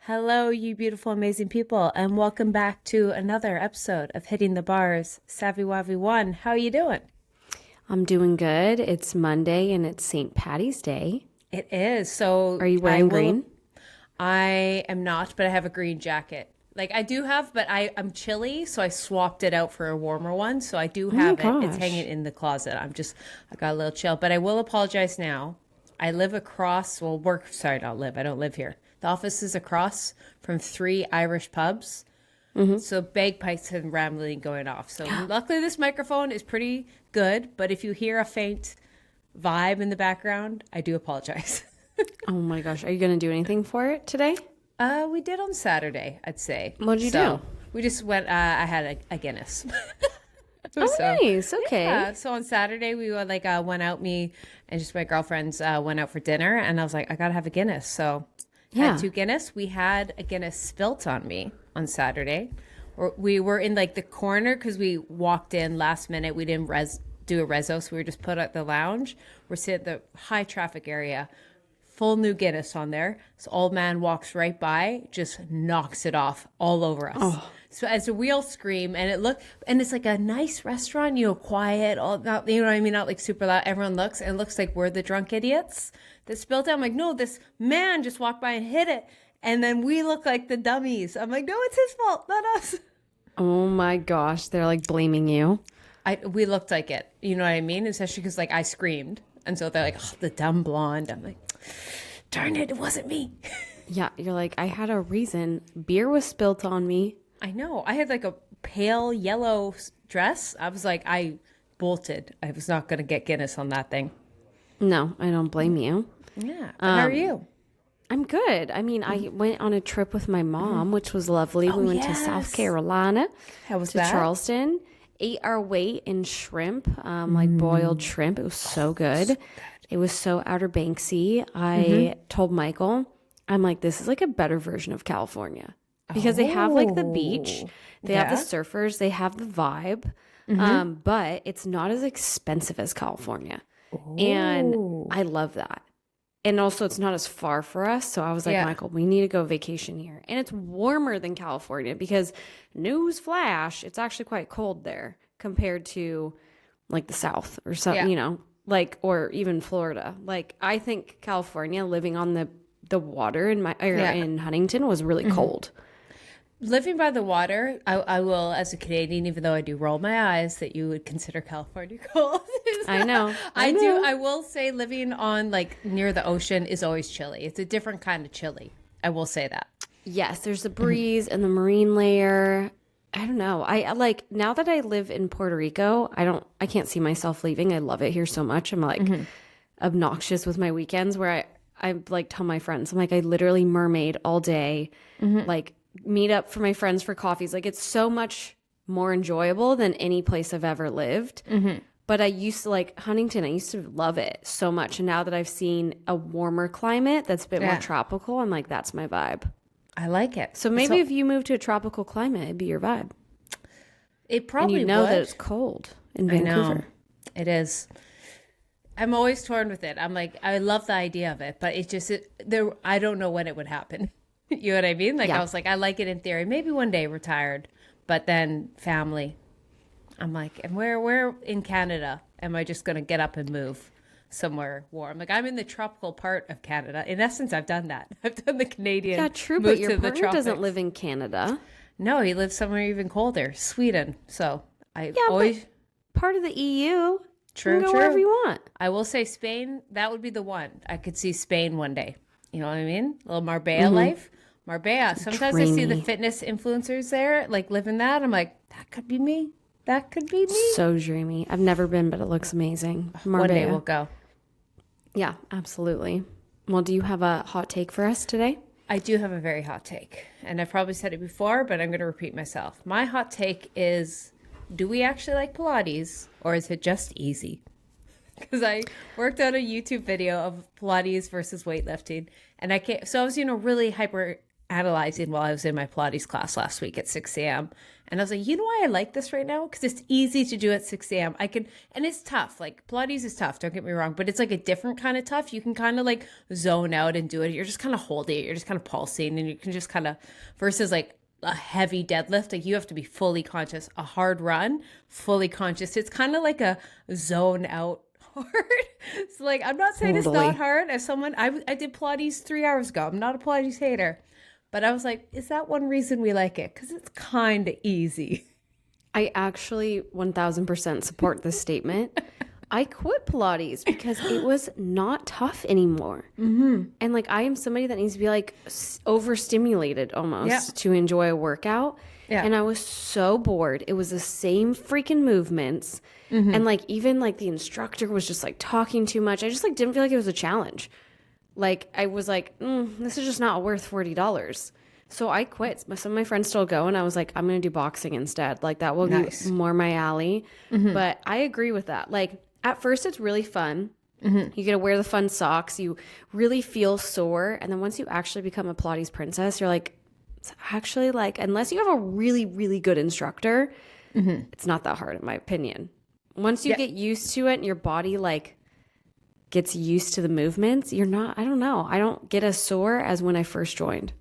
Hello, you beautiful, amazing people, and welcome back to another episode of Hitting the Bars, Savvy Wavy One. How are you doing? I'm doing good. It's Monday and it's St. Patty's Day. It is. So, Are you wearing green? I am not, but I have a green jacket. Like I do have, but I'm chilly, so I swapped it out for a warmer one. So I do have it. It's hanging in the closet. I got a little chill, but I will apologize now. I live across, sorry, not live. I don't live here. The office is across from 3 Irish pubs. Mm-hmm. So bagpipes and rambling going off. So luckily this microphone is pretty good, but if you hear a faint vibe in the background, I do apologize. Oh my gosh. Are you going to do anything for it today? We did on Saturday, I'd say. What did you do? We just went, I had a Guinness. Nice. Okay. Yeah, so on Saturday we went out, me and just my girlfriends went out for dinner, and I was like, I gotta have a Guinness. So had 2 Guinness. We had a Guinness spilt on me on Saturday. We were in like the corner because we walked in last minute. We didn't do a reso, so we were just put at the lounge. We're sitting at the high traffic area. Full new Guinness on there. This old man walks right by, just knocks it off all over us. Oh. So as a real scream, and it's like a nice restaurant, quiet, all not, what I mean, not like super loud. Everyone looks, and it looks like we're the drunk idiots that spilled it. I'm like, no, this man just walked by and hit it, and then we look like the dummies. I'm like, no, it's his fault, not us. Oh my gosh, they're like blaming you. We looked like it, you know what I mean? Especially because like I screamed, and so they're like, oh, the dumb blonde. I'm like, darn it wasn't me. Yeah, you're like, I had a reason. Beer was spilt on me. I know. I had like a pale yellow dress. I was like, I bolted. I was not going to get Guinness on that thing. No, I don't blame you. Yeah. How are you? I'm good. I mean, I went on a trip with my mom, which was lovely. We went to South Carolina. How was that? Charleston. Ate our weight in shrimp, like boiled shrimp. It was so good. It was so Outer Banksy. I told Michael, I'm like, this is like a better version of California. Because they have like the beach, they have the surfers, they have the vibe, but it's not as expensive as California. And I love that. And also it's not as far for us. So I was like, Michael, we need to go vacation here. And it's warmer than California because news flash, it's actually quite cold there compared to like the South or something, like, or even Florida. Like I think California, living on the water in Huntington was really cold. Living by the water, I will, as a Canadian, even though I do roll my eyes that you would consider California cold. I know. I do. I will say living on like near the ocean is always chilly. It's a different kind of chilly. I will say that. Yes, there's the breeze and the marine layer. I don't know. I like, now that I live in Puerto Rico, I can't see myself leaving. I love it here so much. I'm like obnoxious with my weekends where I like tell my friends, I'm like, I literally mermaid all day, like meet up for my friends for coffees. Like it's so much more enjoyable than any place I've ever lived. But I used to like Huntington. I used to love it so much. And now that I've seen a warmer climate that's a bit more tropical, I'm like, that's my vibe. I like it. So maybe if you move to a tropical climate, it'd be your vibe. It probably and you know that it's cold in Vancouver. I know. It is. I'm always torn with it. I'm like, I love the idea of it, but it just, I don't know when it would happen. You know what I mean? Like I was like, I like it in theory. Maybe one day retired, but then family. I'm like, and where in Canada am I just going to get up and move somewhere warm? Like I'm in the tropical part of Canada. In essence, I've done that. I've done the Canadian. Yeah, true. But your partner doesn't live in Canada. No, he lives somewhere even colder, Sweden. So but part of the EU. True. You can go wherever you want. I will say Spain. That would be the one. I could see Spain one day. You know what I mean? A little Marbella life. Marbella. Sometimes I see the fitness influencers there, like living that. I'm like, that could be me. That could be me. So dreamy. I've never been, but it looks amazing. Marbella. One day we'll go. Yeah, absolutely. Well, do you have a hot take for us today? I do have a very hot take. And I've probably said it before, but I'm going to repeat myself. My hot take is, do we actually like Pilates, or is it just easy? Because I worked out a YouTube video of Pilates versus weightlifting. And I was, really hyper analyzing while I was in my Pilates class last week at 6 a.m. And I was like, you know why I like this right now? Because it's easy to do at 6 a.m. And it's tough. Like Pilates is tough, don't get me wrong, but it's like a different kind of tough. You can kind of like zone out and do it. You're just kind of holding it. You're just kind of pulsing, and you can just kind of, versus like a heavy deadlift, like you have to be fully conscious. A hard run, fully conscious. It's kind of like a zone out hard. So like, I'm not saying it's not hard. As someone, I did Pilates 3 hours ago. I'm not a Pilates hater. But I was like, is that one reason we like it? Because it's kind of easy. I actually 1000% support this statement. I quit Pilates because it was not tough anymore. Mm-hmm. And like, I am somebody that needs to be like overstimulated almost to enjoy a workout. Yeah. And I was so bored. It was the same freaking movements. Mm-hmm. And like, even like the instructor was just like talking too much. I just like didn't feel like it was a challenge. Like, I was like, this is just not worth $40. So I quit. Some of my friends still go, and I was like, I'm going to do boxing instead. Like, that will be more my alley. Mm-hmm. But I agree with that. Like, at first, it's really fun. Mm-hmm. You get to wear the fun socks. You really feel sore. And then once you actually become a Pilates princess, you're like, it's actually like, unless you have a really, really good instructor, it's not that hard, in my opinion. Once you get used to it and your body, like, gets used to the movements, I don't know. I don't get as sore as when I first joined.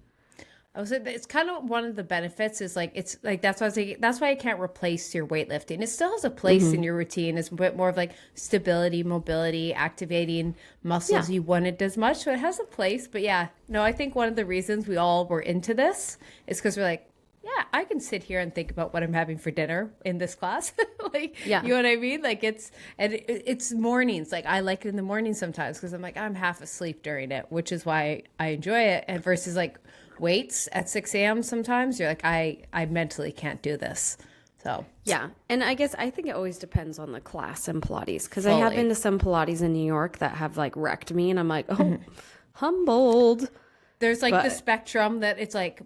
I was like, it's kind of one of the benefits is like, it's like, that's why I was like, that's why I can't replace your weightlifting. It still has a place in your routine. It's a bit more of like stability, mobility, activating muscles you wanted as much. So it has a place. But yeah, no, I think one of the reasons we all were into this is because we're like, yeah, I can sit here and think about what I'm having for dinner in this class. Like, you know what I mean? Like it's mornings. Like I like it in the morning sometimes because I'm like, I'm half asleep during it, which is why I enjoy it. And versus like weights at 6 a.m. sometimes you're like, I mentally can't do this. So yeah. And I guess I think it always depends on the class in Pilates. Because I have been to some Pilates in New York that have like wrecked me. And I'm like, humbled. There's like the spectrum that it's like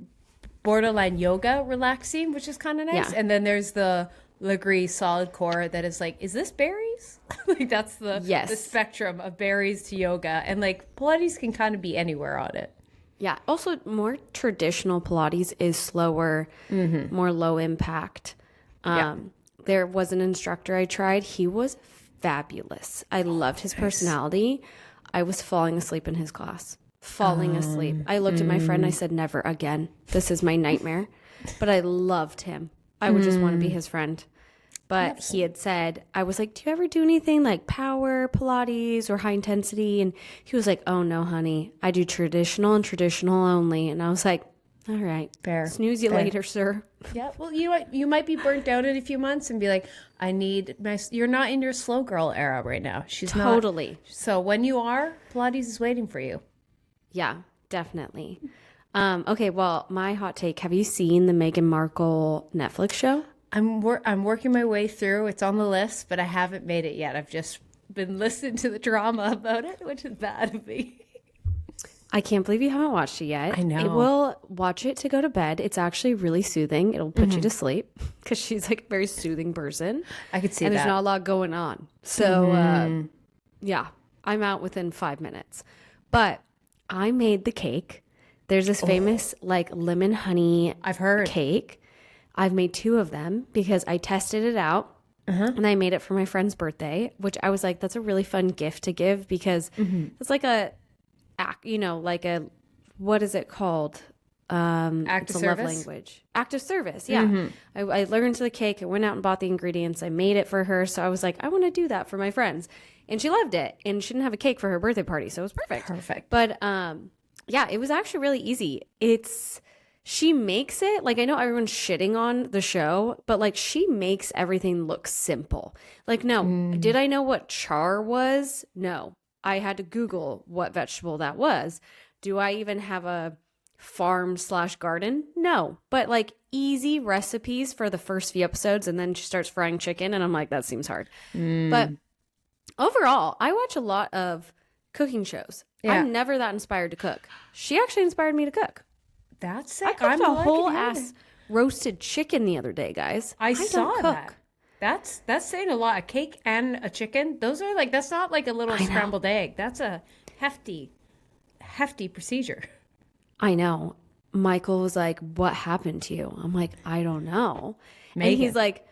borderline yoga relaxing, which is kind of nice. Yeah. And then there's the Legree solid core that is like, is this berries? Like that's the spectrum of berries to yoga. And like Pilates can kind of be anywhere on it. Yeah. Also more traditional Pilates is slower, more low impact. There was an instructor I tried. He was fabulous. I loved his personality. I was falling asleep in his class. Falling asleep. I looked at my friend. I said, never again. This is my nightmare. But I loved him. I would just want to be his friend. But he had said, I was like, do you ever do anything like power, Pilates, or high intensity? And he was like, oh, no, honey. I do traditional and traditional only. And I was like, all right. Fair. Snooze you later, sir. Yeah. Well, you know what? You might be burnt out in a few months and be like, you're not in your slow girl era right now. She's totally. So when you are, Pilates is waiting for you. Yeah, definitely. Okay, well, my hot take. Have you seen the Meghan Markle Netflix show? I'm working my way through. It's on the list, but I haven't made it yet. I've just been listening to the drama about it, which is bad of me. I can't believe you haven't watched it yet. I know. It will watch it to go to bed. It's actually really soothing. It'll put you to sleep because she's like a very soothing person. I could see and that. And there's not a lot going on. So, yeah, I'm out within 5 minutes. But I made the cake. There's this famous like lemon honey cake. I've made 2 of them because I tested it out and I made it for my friend's birthday, which I was like, that's a really fun gift to give because it's like what is it called? Act of service? Love language. Act of service, yeah. I learned the cake. I went out and bought the ingredients. I made it for her. So I was like, I want to do that for my friends. And she loved it. And she didn't have a cake for her birthday party. So it was perfect. Perfect. But yeah, it was actually really easy. She makes it, like I know everyone's shitting on the show, but like she makes everything look simple. Like, no, did I know what char was? No. I had to Google what vegetable that was. Do I even have a farm/garden? No. But like easy recipes for the first few episodes, and then she starts frying chicken, and I'm like, that seems hard. But overall, I watch a lot of cooking shows. Yeah. I'm never that inspired to cook. She actually inspired me to cook. That's sick. I cooked a whole ass roasted chicken the other day, guys. I saw that. That's saying a lot. A cake and a chicken. Those are like, that's not like a little scrambled egg. That's a hefty procedure. I know. Michael was like, what happened to you? I'm like, I don't know. Megan. And he's like,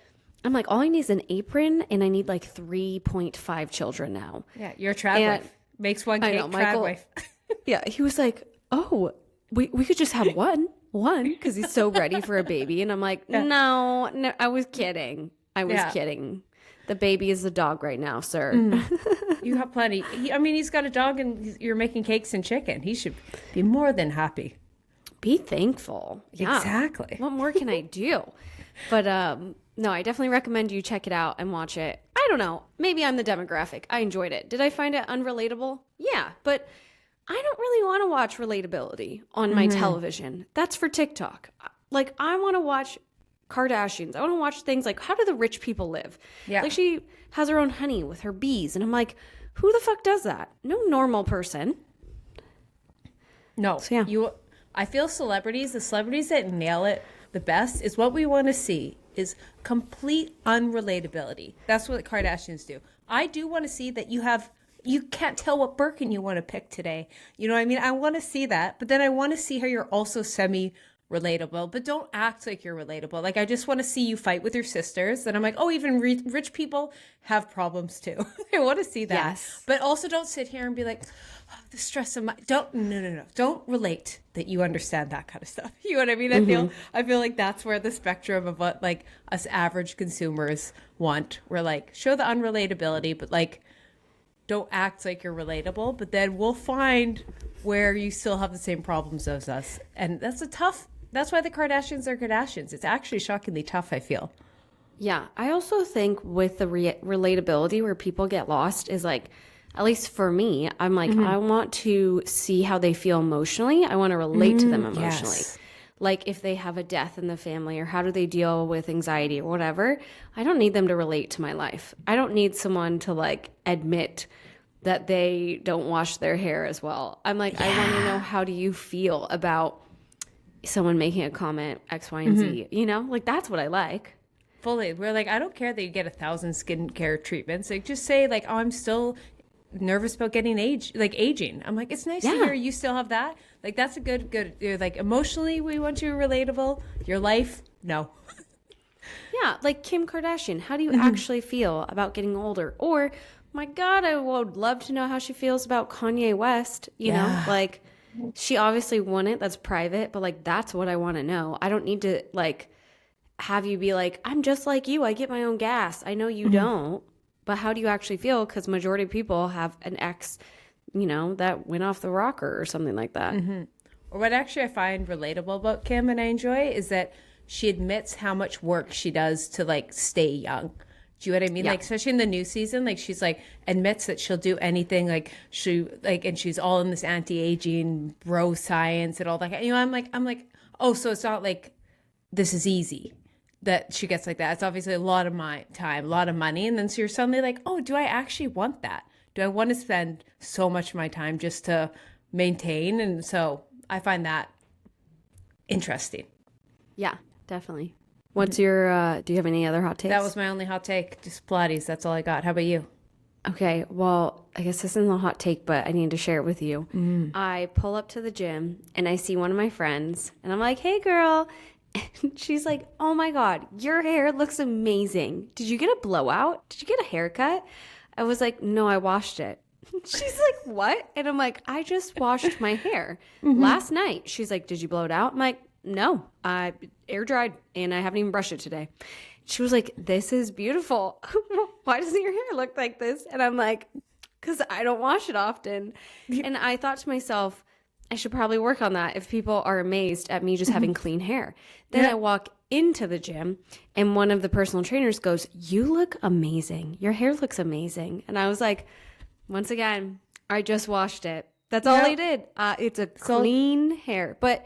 I'm like, all I need is an apron, and I need like 3.5 children now. Yeah, you're a trad wife. Makes one cake, trad Michael, wife. Yeah, he was like, oh, we could just have one, because he's so ready for a baby. And I'm like, no, I was kidding. I was kidding. The baby is the dog right now, sir. You have plenty. He's got a dog, and you're making cakes and chicken. He should be more than happy. Be thankful. Yeah. Exactly. What more can I do? But no, I definitely recommend you check it out and watch it. I don't know. Maybe I'm the demographic. I enjoyed it. Did I find it unrelatable? Yeah, but I don't really want to watch relatability on my television. That's for TikTok. Like, I want to watch Kardashians. I want to watch things like, how do the rich people live? Yeah. Like, she has her own honey with her bees. And I'm like, who the fuck does that? No normal person. No. So, yeah. I feel the celebrities that nail it the best is what we want to see is complete unrelatability. That's what the Kardashians do. I do want to see that you can't tell what Birkin you want to pick today. You know what I mean? I want to see that, but then I want to see how you're also semi-relatable, but don't act like you're relatable. Like, I just want to see you fight with your sisters. And I'm like, oh, even rich people have problems too. I want to see that. Yes. But also don't sit here and be like, oh, the stress of no. Don't relate that you understand that kind of stuff. You know what I mean? I feel like that's where the spectrum of what like us average consumers want. We're like, show the unrelatability, but like, don't act like you're relatable, but then we'll find where you still have the same problems as us. And that's why the Kardashians are Kardashians. It's actually shockingly tough, I feel. Yeah. I also think with the relatability where people get lost is like, at least for me, I'm like, I want to see how they feel emotionally. I want to relate to them emotionally. Yes. Like if they have a death in the family or how do they deal with anxiety or whatever, I don't need them to relate to my life. I don't need someone to like admit that they don't wash their hair as well. I'm like, I want to know, how do you feel about someone making a comment X, Y, and Z? You know, like that's what I like. Fully. We're like, I don't care that you get 1,000 skincare treatments. Like just say like, oh, I'm still nervous about getting aging. I'm like, it's nice to hear you still have that. Like that's a good. You're like, emotionally, we want you relatable. Your life, no. Yeah, like Kim Kardashian. How do you actually feel about getting older? Or, my God, I would love to know how she feels about Kanye West. You know, like she obviously won it. That's private, but like that's what I want to know. I don't need to like have you be like, I'm just like you. I get my own gas. I know you don't. But how do you actually feel? Because majority of people have an ex, you know, that went off the rocker or something like that. Or what actually I find relatable about Kim and I enjoy is that she admits how much work she does to like stay young. Do you know what I mean? Yeah. Like, especially in the new season, like she's like admits that she'll do anything. Like and she's all in this anti-aging bro science and all that. You know, I'm like, oh, so it's not like this is easy that she gets like that. It's obviously a lot of my time, a lot of money. And then so you're suddenly like, oh, do I actually want that? Do I want to spend so much of my time just to maintain? And so I find that interesting. Yeah, definitely. What's your, do you have any other hot takes? That was my only hot take. Just Pilates. That's all I got. How about you? Okay, well, I guess this isn't a hot take, but I need to share it with you. I pull up to the gym and I see one of my friends and I'm like, hey girl. And she's like, oh my God, your hair looks amazing. Did you get a blowout? Did you get a haircut? I was like, no, I washed it. She's like, what? And I'm like, I just washed my hair last night. She's like, did you blow it out? I'm like, no, I air dried and I haven't even brushed it today. She was like, this is beautiful. Why doesn't your hair look like this? And I'm like, because I don't wash it often. And I thought to myself, I should probably work on that if people are amazed at me just having clean hair. Then I walk into the gym and one of the personal trainers goes, you look amazing. Your hair looks amazing. And I was like, once again, I just washed it. That's all I did. It's a clean hair. But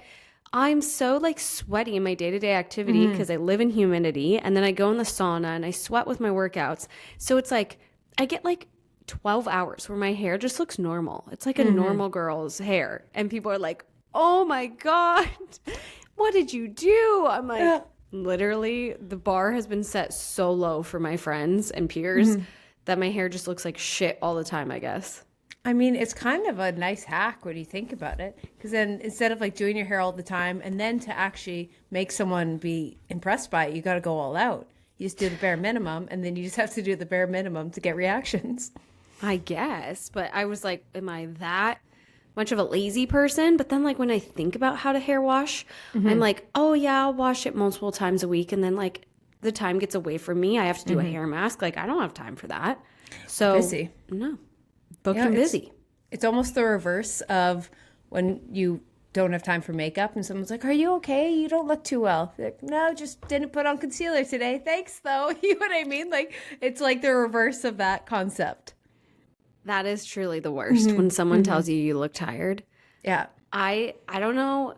I'm so like sweaty in my day-to-day activity because I live in humidity. And then I go in the sauna and I sweat with my workouts. So it's like I get like 12 hours where my hair just looks normal. It's like a normal girl's hair. And people are like, oh my God, what did you do? I'm like, literally, the bar has been set so low for my friends and peers that my hair just looks like shit all the time, I guess. I mean, it's kind of a nice hack when you think about it. Because then instead of like doing your hair all the time and then to actually make someone be impressed by it, you got to go all out. You just do the bare minimum and then you just have to do the bare minimum to get reactions. I guess. But I was like, am I that much of a lazy person? But then like when I think about how to hair wash, I'm like, oh yeah, I'll wash it multiple times a week. And then like the time gets away from me. I have to do a hair mask. Like I don't have time for that. So Busy. No. Booked and busy. It's almost the reverse of when you don't have time for makeup and someone's like, are you okay? You don't look too well. You're like, no, just didn't put on concealer today. Thanks though. You know what I mean? Like it's like the reverse of that concept. That is truly the worst when someone tells you look tired. Yeah. I don't know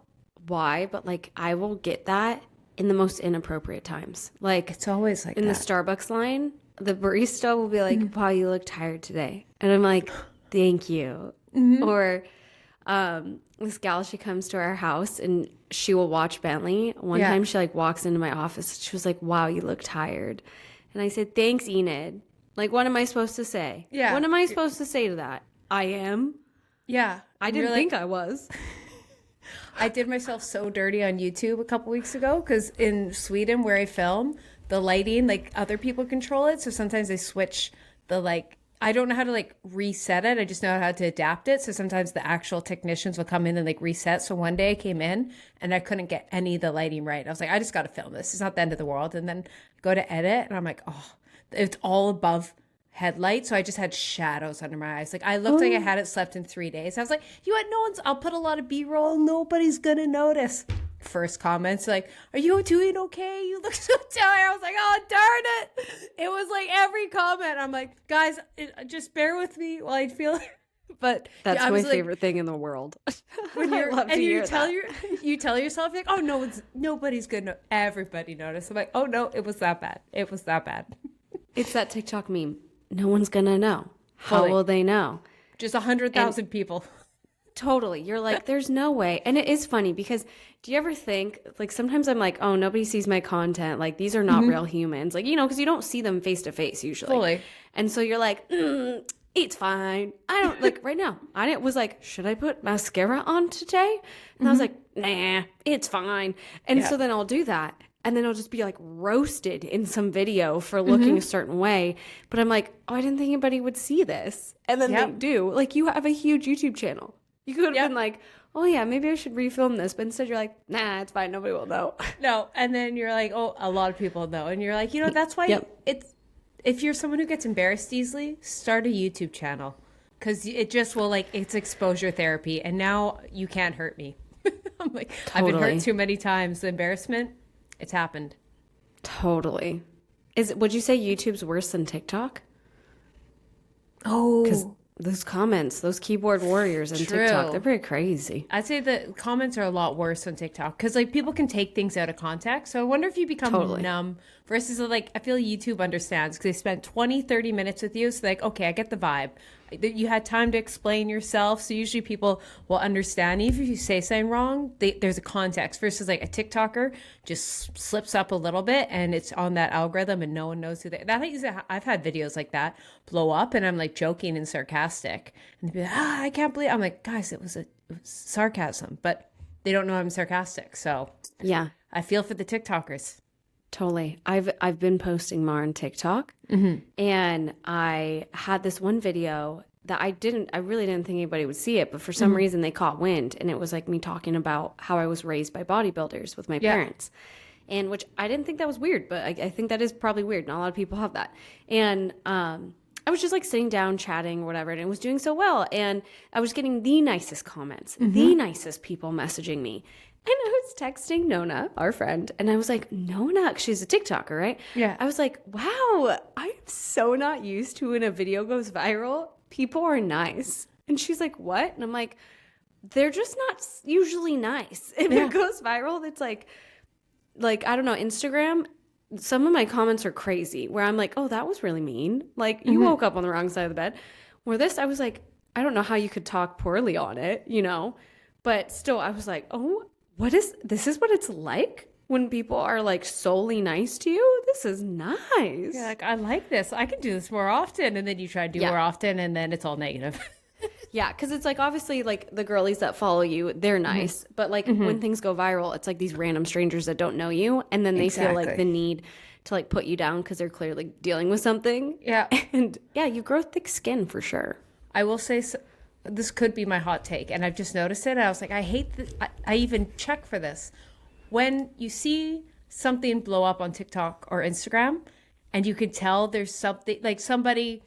why, but like I will get that in the most inappropriate times. Like It's always like in that. the Starbucks line, the barista will be like, wow, you look tired today. And I'm like, thank you. Or this gal, she comes to our house and she will watch Bentley. One time she like walks into my office. She was like, wow, you look tired. And I said, thanks, Enid. Like, what am I supposed to say? Yeah. What am I supposed to say to that? I am. Yeah. I didn't think I was. I did myself so dirty on YouTube a couple weeks ago because in Sweden where I film, the lighting, like other people control it. So sometimes they switch the like, I don't know how to like reset it. I just know how to adapt it. So sometimes the actual technicians will come in and like reset. So one day I came in and I couldn't get any of the lighting right. I was like, I just got to film this. It's not the end of the world. And then I go to edit and I'm like, oh, it's all above headlight. So I just had shadows under my eyes. Like I looked like I hadn't slept in 3 days. I was like, you what? No one's, I'll put a lot of B-roll. Nobody's going to notice. First comments like, are you doing okay? You look so tired. I was like, oh, darn it. It was like every comment. I'm like, guys, just bear with me while I feel it. But That's yeah, my favorite thing in the world. when I you're, love to and hear you tell that. you tell yourself like, oh, nobody's good. No, everybody noticed. I'm like, oh no, it was that bad. It was that bad. It's that TikTok meme. No one's going to know. How Fully. will they know? Just 100,000 people. Totally. You're like, there's no way. And it is funny because do you ever think, like, sometimes I'm like, oh, nobody sees my content. Like, these are not real humans. Like, you know, because you don't see them face to face usually. Fully. And so you're like, it's fine. I don't, like, right now, I was like, should I put mascara on today? And I was like, nah, it's fine. And so then I'll do that. And then I'll just be like roasted in some video for looking a certain way. But I'm like, oh, I didn't think anybody would see this. And then they do. Like, you have a huge YouTube channel. You could have been like, oh, yeah, maybe I should refilm this. But instead you're like, nah, it's fine. Nobody will know. No. And then you're like, oh, a lot of people know. And you're like, you know, that's why it's, if you're someone who gets embarrassed easily, start a YouTube channel. Because it just will, like, it's exposure therapy. And now you can't hurt me. I'm like, I've been hurt too many times. The embarrassment, it's happened. Totally. Would you say YouTube's worse than TikTok? Oh. Because those comments, those keyboard warriors on TikTok, they're pretty crazy. I'd say the comments are a lot worse on TikTok because like people can take things out of context. So I wonder if you become numb versus like, I feel YouTube understands because they spent 20-30 minutes with you. So like, okay, I get the vibe. You had time to explain yourself. So usually people will understand. Even if you say something wrong, there's a context versus like a TikToker just slips up a little bit and it's on that algorithm and no one knows who I've had videos like that blow up and I'm like joking and sarcastic and they'd be like, I can't believe. I'm like, guys, it was sarcasm, but they don't know I'm sarcastic. So yeah, I feel for the TikTokers. Totally. I've been posting more on TikTok and I had this one video that I really didn't think anybody would see it, but for some reason they caught wind and it was like me talking about how I was raised by bodybuilders with my parents. And which I didn't think that was weird, but I think that is probably weird. Not a lot of people have that. And I was just like sitting down chatting or whatever and it was doing so well. And I was getting the nicest comments, the nicest people messaging me. And I was texting Nona, our friend, and I was like, Nona, she's a TikToker, right? Yeah. I was like, wow, I'm so not used to when a video goes viral, people are nice. And she's like, what? And I'm like, they're just not usually nice. If it goes viral, it's like, I don't know, Instagram, some of my comments are crazy where I'm like, oh, that was really mean. Like, you woke up on the wrong side of the bed. Where this, I was like, I don't know how you could talk poorly on it, you know? But still, I was like, oh, this is what it's like when people are like solely nice to you? This is nice. You're like, I like this. I can do this more often. And then you try to do more often and then it's all negative. Yeah, because it's like obviously like the girlies that follow you, they're nice. But like when things go viral, it's like these random strangers that don't know you. And then they feel like the need to like put you down because they're clearly dealing with something. Yeah. And yeah, you grow thick skin for sure. I will say this could be my hot take. And I've just noticed it. And I was like, I hate this. I even check for this. When you see something blow up on TikTok or Instagram and you can tell there's something like somebody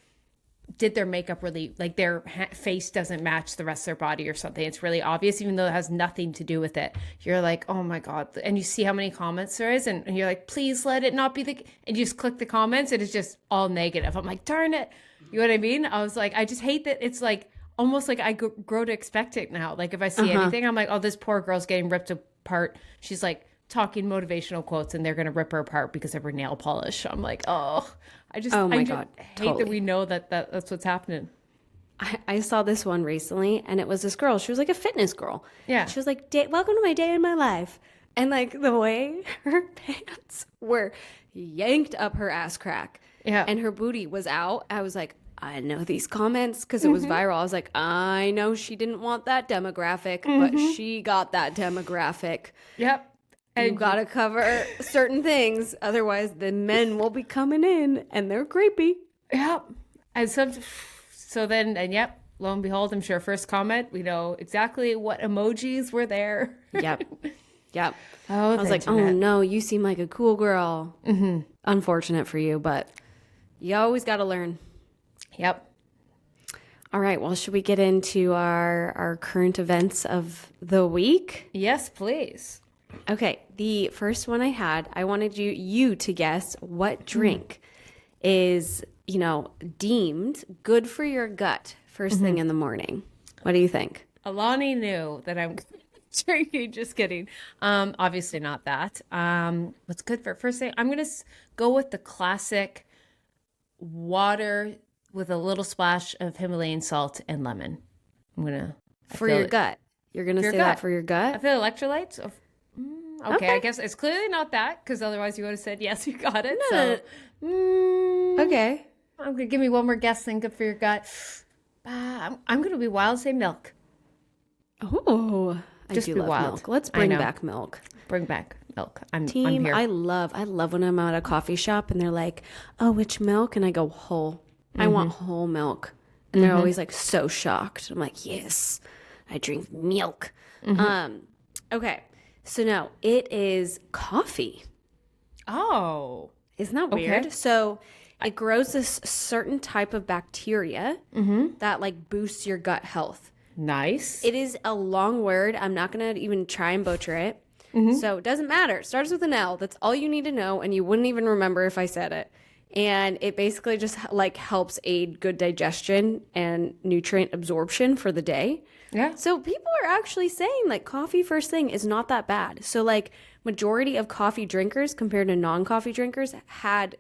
did their makeup really, like their face doesn't match the rest of their body or something. It's really obvious, even though it has nothing to do with it. You're like, oh my God. And you see how many comments there is. And you're like, please let it not be and you just click the comments and it's just all negative. I'm like, darn it. You know what I mean? I was like, I just hate that. It's like almost like I grow to expect it now. Like if I see anything, I'm like, oh, this poor girl's getting ripped apart. She's like talking motivational quotes and they're going to rip her apart because of her nail polish. I'm like, oh, I just hate that we know that's what's happening. I saw this one recently and it was this girl. She was like a fitness girl. Yeah. She was like, welcome to my day in my life. And like the way her pants were yanked up her ass crack. Yeah. And her booty was out. I was like, I know these comments because it was viral. I was like, I know she didn't want that demographic, but she got that demographic. Yep. And you got to cover certain things. Otherwise, the men will be coming in and they're creepy. Yep. And so then, yep, lo and behold, I'm sure first comment, we know exactly what emojis were there. Yep. Yep. Oh, I was like, oh no, you seem like a cool girl. Unfortunate for you, but you always got to learn. Yep. All right. Well, should we get into our current events of the week? Yes, please. Okay, the first one I wanted you to guess what drink is, deemed good for your gut first thing in the morning. What do you think? Alani knew that I'm drinking. Just kidding. Obviously not that. What's good for first thing? I'm going to go with the classic water with a little splash of Himalayan salt and lemon. For your gut. You're going to say that for your gut? I feel electrolytes. Okay, I guess it's clearly not that because otherwise you would have said, yes, you got it. Okay. I'm going to give me one more guess then. Good for your gut. I'm going to be wild, say milk. Oh, I do love milk. Let's bring back milk. Bring back milk. I'm here. I love when I'm at a coffee shop and they're like, oh, which milk? And I go whole. I want whole milk. And they're always like so shocked. I'm like, yes, I drink milk. Okay. So no, it is coffee. Oh. Isn't that weird? Okay. So it grows this certain type of bacteria that like boosts your gut health. Nice. It is a long word. I'm not going to even try and butcher it. So it doesn't matter. It starts with an L. That's all you need to know. And you wouldn't even remember if I said it. And it basically just like helps aid good digestion and nutrient absorption for the day. Yeah. So people are actually saying like coffee first thing is not that bad. So like majority of coffee drinkers compared to non-coffee drinkers had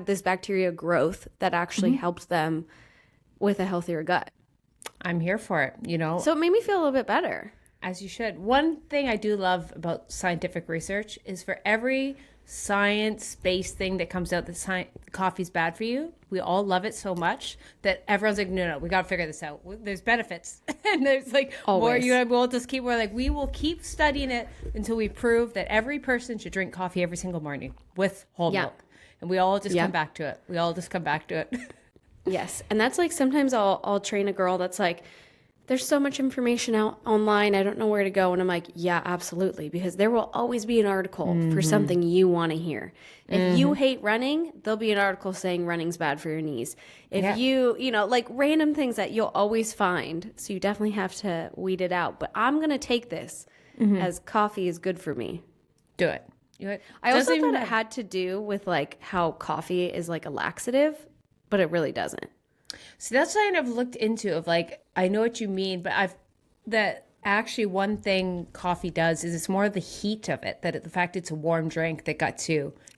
this bacteria growth that actually helps them with a healthier gut. I'm here for it, So it made me feel a little bit better. As you should. One thing I do love about scientific research is for every science-based thing that comes out that coffee's bad for you, we all love it so much that everyone's like, no, we got to figure this out. There's benefits. And there's like always. We will keep studying it until we prove that every person should drink coffee every single morning with whole milk. And we all just come back to it. Yes. And that's like sometimes I'll train a girl that's like, there's so much information out online. I don't know where to go. And I'm like, yeah, absolutely. Because there will always be an article for something you want to hear. If you hate running, there'll be an article saying running's bad for your knees. If you like random things that you'll always find. So you definitely have to weed it out. But I'm going to take this as coffee is good for me. Do it. I also thought it had to do with like how coffee is like a laxative, but it really doesn't. So that's something I've looked into of like, I know what you mean, but actually one thing coffee does is it's more of the heat of it, that the fact it's a warm drink that got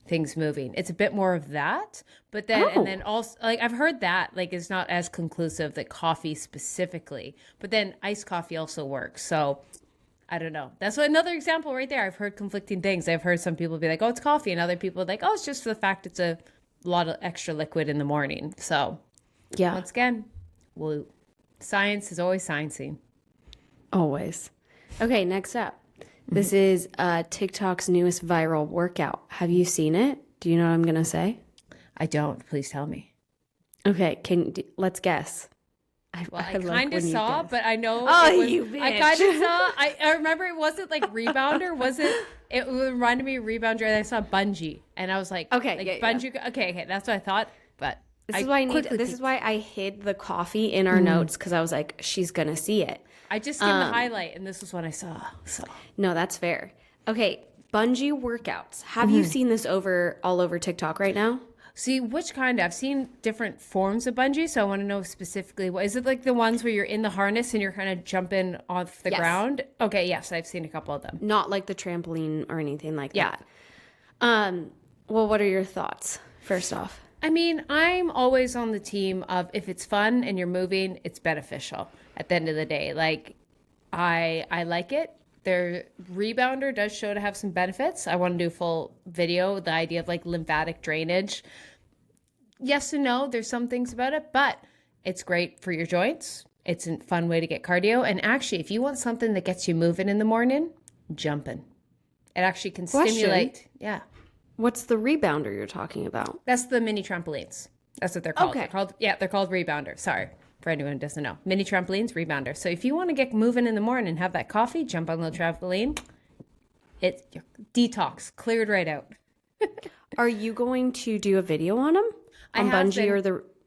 things moving. It's a bit more of that, but then, and then also like I've heard that like it's not as conclusive that coffee specifically, but then iced coffee also works. So I don't know. That's another example right there. I've heard conflicting things. I've heard some people be like, oh, it's coffee. And other people are like, oh, it's just the fact it's a lot of extra liquid in the morning. So yeah, once again, we'll Science is always sciencing. Always. Okay, next up. This is TikTok's newest viral workout. Have you seen it? Do you know what I'm going to say? I don't. Please tell me. Okay, let's guess. I kind of saw, but I know. Oh, you bitch. I kind of saw. I remember it wasn't like rebounder, was it? It reminded me of rebounder, and I saw bungee, and I was like, okay, like, bungee. Yeah. Okay, that's what I thought. But this is why I hid the coffee in our notes, because I was like, she's gonna see it. I just skimmed the highlight, and this was what I saw. So no, that's fair. Okay, bungee workouts. Have you seen this all over TikTok right now? See, which kind? I've seen different forms of bungee, so I want to know specifically. What is it, like the ones where you're in the harness and you're kind of jumping off the ground? Okay, yes, I've seen a couple of them. Not like the trampoline or anything like that. Well, what are your thoughts, first off? I mean, I'm always on the team of if it's fun and you're moving, it's beneficial at the end of the day. Like, I like it. Their rebounder does show to have some benefits. I want to do a full video, the idea of like lymphatic drainage. Yes and no, there's some things about it, but it's great for your joints. It's a fun way to get cardio. And actually, if you want something that gets you moving in the morning, jumping. It actually can stimulate. Yeah. What's the rebounder you're talking about? That's the mini trampolines. That's what they're called. Okay. They're called rebounder. Sorry. For anyone who doesn't know, mini trampolines, rebounder. So if you want to get moving in the morning and have that coffee, jump on the trampoline. It's detox, cleared right out. Are you going to do a video on them? On bungee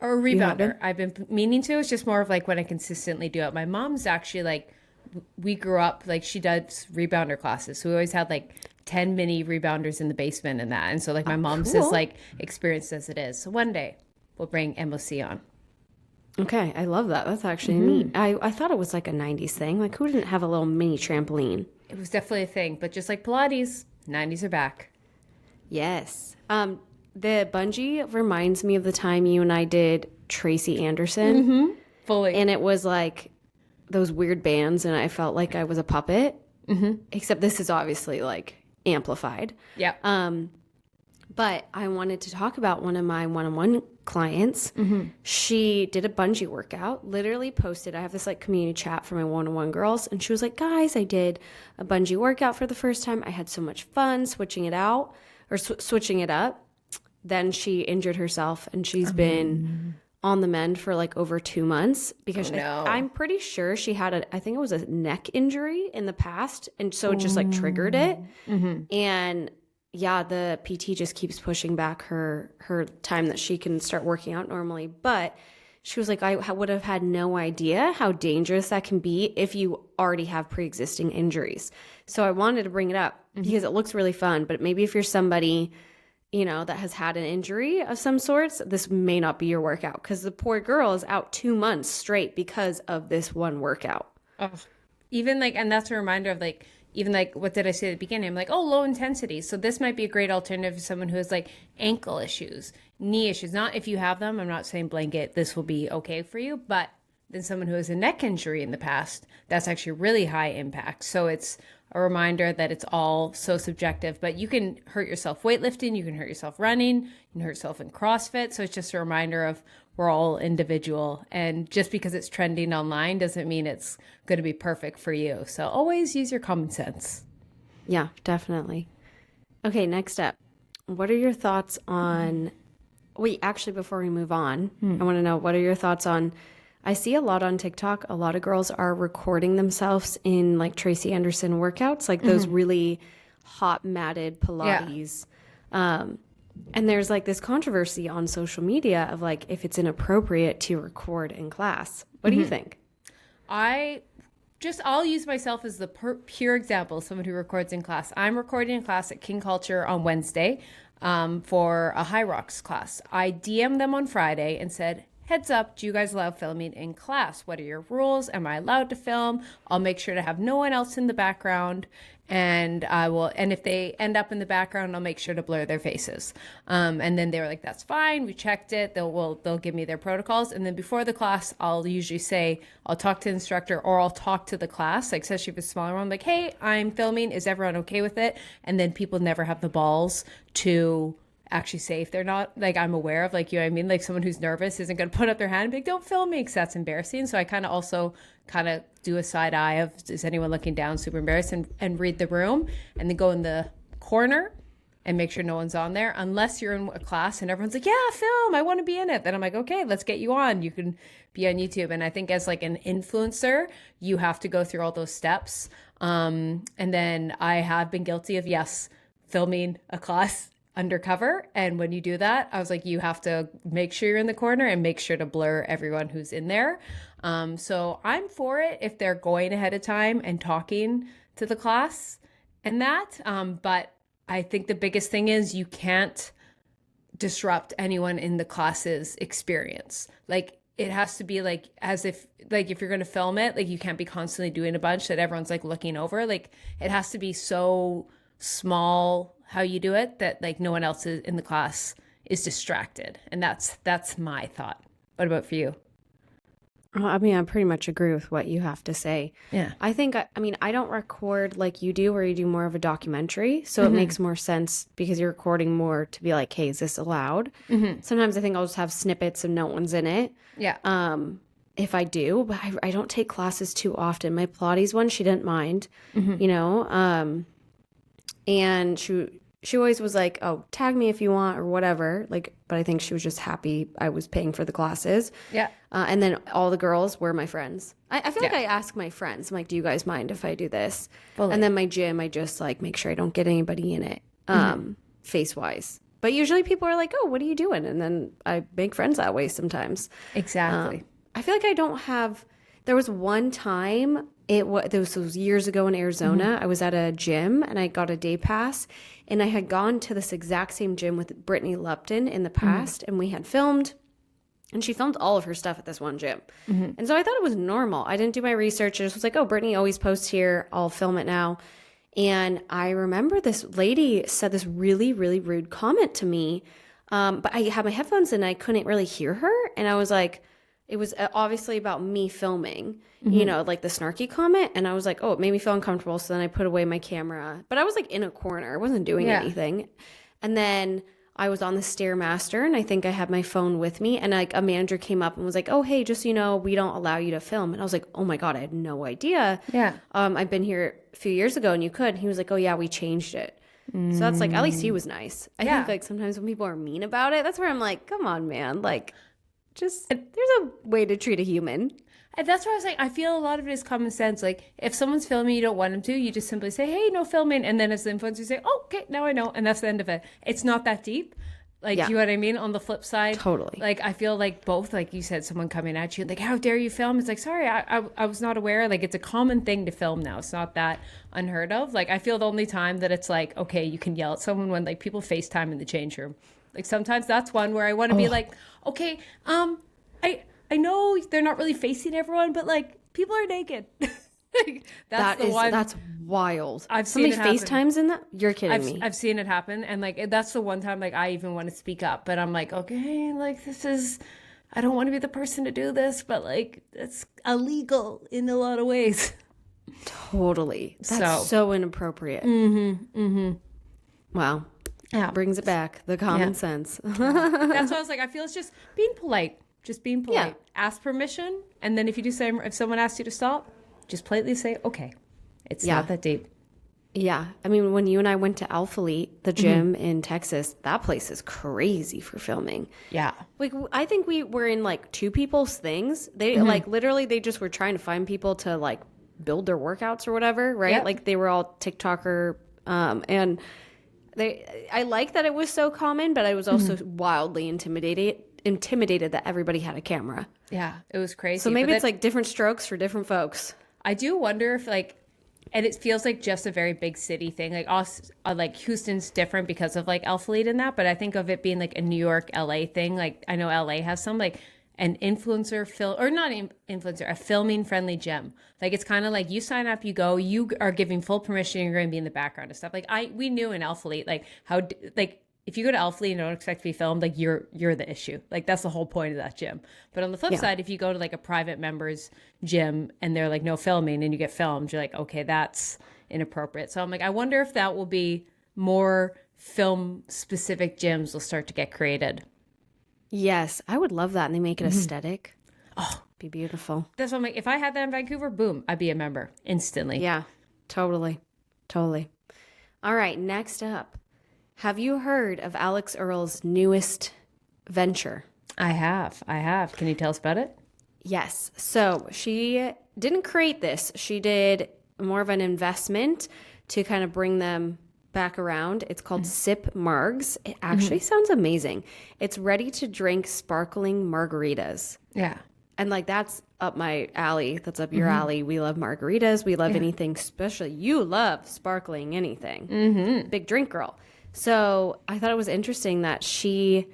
or rebounder? I've been meaning to. It's just more of like when I consistently do it. My mom's actually like, we grew up like she does rebounder classes, so we always had like 10 mini rebounders in the basement and that. And so like my mom's is like experienced as it is. So one day we'll bring MOC on. Okay, I love that. That's actually neat. I thought it was like a 90s thing. Like, who didn't have a little mini trampoline? It was definitely a thing. But just like Pilates, 90s are back. Yes. The bungee reminds me of the time you and I did Tracy Anderson. Fully. And it was like those weird bands, and I felt like I was a puppet. Except this is obviously like amplified. Yeah. But I wanted to talk about one of my one-on-one clients. She did a bungee workout, literally posted. I have this like community chat for my one-on-one girls. And she was like, guys, I did a bungee workout for the first time. I had so much fun switching it out or switching it up. Then she injured herself and she's been on the mend for like over 2 months because I'm pretty sure she had I think it was a neck injury in the past. And so it just like triggered it. And yeah, the PT just keeps pushing back her time that she can start working out normally. But she was like, I would have had no idea how dangerous that can be if you already have pre-existing injuries. So I wanted to bring it up because it looks really fun. But maybe if you're somebody, you know, that has had an injury of some sorts, this may not be your workout because the poor girl is out 2 months straight because of this one workout. Even like, and that's a reminder of like, even like, what did I say at the beginning? I'm like, oh, low intensity. So this might be a great alternative for someone who has like ankle issues, knee issues. Not if you have them. I'm not saying blanket, this will be okay for you. But then someone who has a neck injury in the past, that's actually really high impact. So it's a reminder that it's all so subjective. But you can hurt yourself weightlifting. You can hurt yourself running. You can hurt yourself in CrossFit. So it's just a reminder of we're all individual. And just because it's trending online doesn't mean it's going to be perfect for you. So always use your common sense. Yeah, definitely. Okay, next up. What are your thoughts on... Wait, actually, before we move on, I want to know, what are your thoughts on... I see a lot on TikTok, a lot of girls are recording themselves in like Tracy Anderson workouts, like those really hot matted Pilates. And there's like this controversy on social media of like if it's inappropriate to record in class. What do you think? I'll use myself as the pure example of someone who records in class. I'm recording in class at King Culture on Wednesday for a High Rocks class. I DM'd them on Friday and said, heads up, do you guys allow filming in class? What are your rules? Am I allowed to film? I'll make sure to have no one else in the background. And if they end up in the background, I'll make sure to blur their faces. And then they were like, that's fine. We checked it. They'll give me their protocols. And then before the class, I'll usually say, I'll talk to the instructor or I'll talk to the class, like especially if it's a smaller one, like, hey, I'm filming. Is everyone okay with it? And then people never have the balls to actually safe. They're not like, I'm aware of, like, you know what I mean? Like someone who's nervous isn't going to put up their hand and be like, don't film me, because that's embarrassing. So I kind of also kind of do a side eye of, is anyone looking down, super embarrassed, and read the room, and then go in the corner and make sure no one's on there, unless you're in a class and everyone's like, yeah, film, I want to be in it. Then I'm like, okay, let's get you on. You can be on YouTube. And I think as like an influencer, you have to go through all those steps. And then I have been guilty of, yes, filming a class undercover. And when you do that, I was like, you have to make sure you're in the corner and make sure to blur everyone who's in there. So I'm for it if they're going ahead of time and talking to the class and that. But I think the biggest thing is you can't disrupt anyone in the class's experience. Like it has to be like, as if, like if you're going to film it, like you can't be constantly doing a bunch that everyone's like looking over. Like it has to be so small how you do it that like no one else in the class is distracted. And that's my thought. What about for you? I mean, I pretty much agree with what you have to say. Yeah. I think, I mean, I don't record like you do, where you do more of a documentary. So it makes more sense because you're recording more to be like, hey, is this allowed? Sometimes I think I'll just have snippets and no one's in it. Yeah. If I do, but I don't take classes too often. My Pilates one, she didn't mind, you know, and she always was like, oh, tag me if you want or whatever. Like, but I think she was just happy I was paying for the classes. Yeah. And then all the girls were my friends. I feel like I ask my friends, I'm like, do you guys mind if I do this? Fully. And then my gym, I just like make sure I don't get anybody in it, face wise. But usually people are like, oh, what are you doing? And then I make friends that way sometimes. Exactly. I feel like I don't have, there was one time, this was years ago in Arizona. I was at a gym and I got a day pass, and I had gone to this exact same gym with Brittany Lupton in the past, and we had filmed, and she filmed all of her stuff at this one gym. And so I thought it was normal. I didn't do my research. I just was like, oh, Brittany always posts here. I'll film it now. And I remember this lady said this really, really rude comment to me. But I had my headphones in and I couldn't really hear her. And I was like, it was obviously about me filming, you know, like the snarky comment. And I was like, oh, it made me feel uncomfortable. So then I put away my camera. But I was like in a corner. I wasn't doing anything. And then I was on the Stairmaster, and I think I had my phone with me. And like a manager came up and was like, oh, hey, just so you know, we don't allow you to film. And I was like, oh my God, I had no idea. Yeah. I've been here a few years ago and you could. And he was like, oh yeah, we changed it. So that's like, at least he was nice. I think like sometimes when people are mean about it, that's where I'm like, come on, man. Like, just there's a way to treat a human. And that's why I was like, I feel a lot of it is common sense. Like if someone's filming, you don't want them to, you just simply say, hey, no filming. And then as the influencer, you say, oh, okay, now I know. And that's the end of it. It's not that deep. Like, you know what I mean? On the flip side, totally. Like, I feel like both, like you said, someone coming at you, like, how dare you film? It's like, sorry, I was not aware. Like, it's a common thing to film now. It's not that unheard of. Like, I feel the only time that it's like, okay, you can yell at someone when like people FaceTime in the change room. Like sometimes that's one where I want to be like, okay, I know they're not really facing everyone, but like people are naked. Like, that's wild. I've seen it happen. FaceTimes in that? You're kidding me. I've seen it happen, and like that's the one time like I even want to speak up, but I'm like, okay, like I don't want to be the person to do this, but like it's illegal in a lot of ways. Totally. That's so inappropriate. Wow. Yeah, brings it back, the common sense. That's why I was like, I feel it's just being polite. Just being polite. Yeah. Ask permission, and then if you do say, if someone asks you to stop, just politely say, okay, it's not that deep. Yeah. I mean, when you and I went to Alphalete, the gym in Texas, that place is crazy for filming. Yeah. Like, I think we were in like two people's things. They like literally, they just were trying to find people to like build their workouts or whatever, right? Yep. Like they were all TikToker. And I like that it was so common, but I was also wildly intimidated that everybody had a camera. Yeah, it was crazy. So maybe it's like different strokes for different folks. I do wonder if like, and it feels like just a very big city thing. Like us, like Houston's different because of like Alphalete and that, but I think of it being like a New York, LA thing. Like I know LA has some like an influencer or not influencer, a filming friendly gym. Like it's kind of like you sign up, you go, you are giving full permission, you're going to be in the background and stuff. Like we knew in Alphalete, like how like if you go to Alphalete and don't expect to be filmed, like you're the issue. Like that's the whole point of that gym. But on the flip side, if you go to like a private members gym and they're like no filming and you get filmed, you're like, okay, that's inappropriate. So I'm like, I wonder if that will be more film specific gyms will start to get created. Yes, I would love that. And they make it aesthetic. Oh, be beautiful. That's what I'm like. If I had that in Vancouver, boom, I'd be a member instantly. Yeah, totally. Totally. All right, next up. Have you heard of Alex Earle's newest venture? I have. Can you tell us about it? Yes. So she didn't create this. She did more of an investment to kind of bring them back around. It's called Sip Margs. It actually sounds amazing. It's ready to drink sparkling margaritas. Yeah. And like that's up my alley. That's up your alley. We love margaritas. We love anything special. You love sparkling anything. Big drink girl. So I thought it was interesting that she,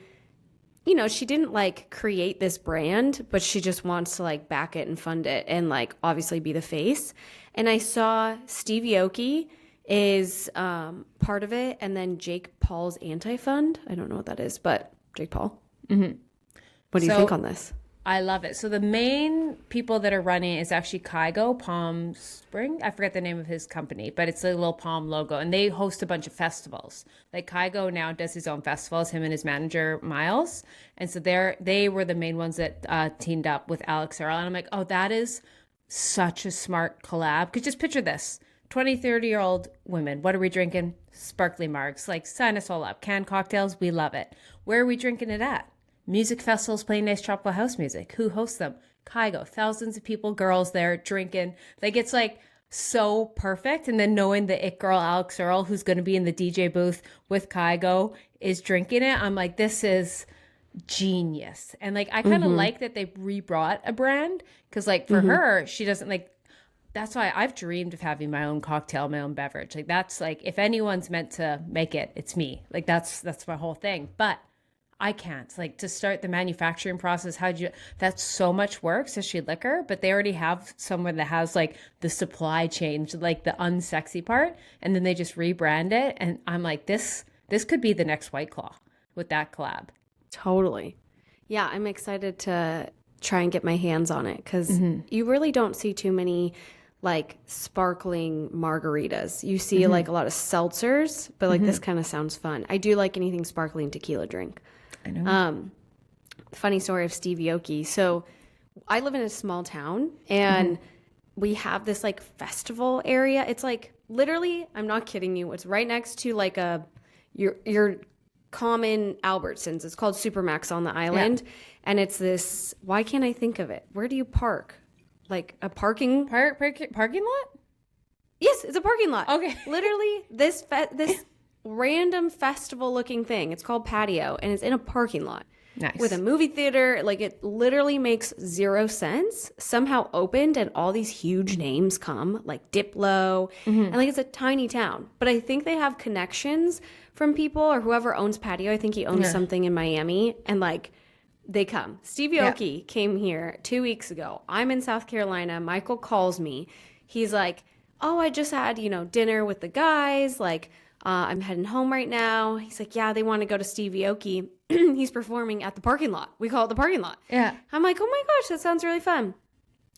you know, she didn't like create this brand, but she just wants to like back it and fund it and like obviously be the face. And I saw Steve Aoki is part of it, and then Jake Paul's anti-fund. I don't know what that is, but Jake Paul. What do you think on this? I love it. So the main people that are running is actually Kygo Palm Spring. I forget the name of his company, but it's a little palm logo, and they host a bunch of festivals. Like Kygo now does his own festivals, him and his manager Miles, and so they were the main ones that teamed up with Alex Earle. And I'm like, oh, that is such a smart collab. Because just picture this: 20, 30-year-old women. What are we drinking? Sparkly margs. Like, sign us all up. Canned cocktails, we love it. Where are we drinking it at? Music festivals playing nice tropical house music. Who hosts them? Kygo. Thousands of people, girls there drinking. Like, it's like so perfect. And then knowing the it girl Alex Earle, who's going to be in the DJ booth with Kygo, is drinking it. I'm like, this is genius. And like, I kind of like that they rebrought a brand, because like for her, she doesn't like. That's why I've dreamed of having my own cocktail, my own beverage. Like, that's like, if anyone's meant to make it, it's me. Like, that's my whole thing. But I can't. Like, to start the manufacturing process, that's so much work, especially liquor, but they already have someone that has like the supply chain, like the unsexy part, and then they just rebrand it. And I'm like, this could be the next White Claw with that collab. Totally. Yeah, I'm excited to try and get my hands on it, because you really don't see too many like sparkling margaritas. You see like a lot of seltzers, but like this kind of sounds fun. I do like anything sparkling tequila drink. I know. Funny story of Steve Aoki. So I live in a small town, and we have this like festival area. It's like literally, I'm not kidding you, it's right next to like your common Albertsons. It's called Supermax on the island. And it's this, why can't I think of it? Where do you park? Like a parking lot? Yes, it's a parking lot. Okay. Literally this random festival looking thing. It's called Patio, and it's in a parking lot. Nice. With a movie theater. Like, it literally makes 0 sense. Somehow opened, and all these huge names come, like Diplo. And like, it's a tiny town. But I think they have connections from people, or whoever owns Patio. I think he owns something in Miami. And like, they come. Steve Aoki came here 2 weeks ago. I'm in South Carolina. Michael calls me. He's like, oh, I just had, dinner with the guys. Like, I'm heading home right now. He's like, yeah, they want to go to Steve Aoki. He's performing at the parking lot. We call it the parking lot. Yeah. I'm like, oh my gosh, that sounds really fun.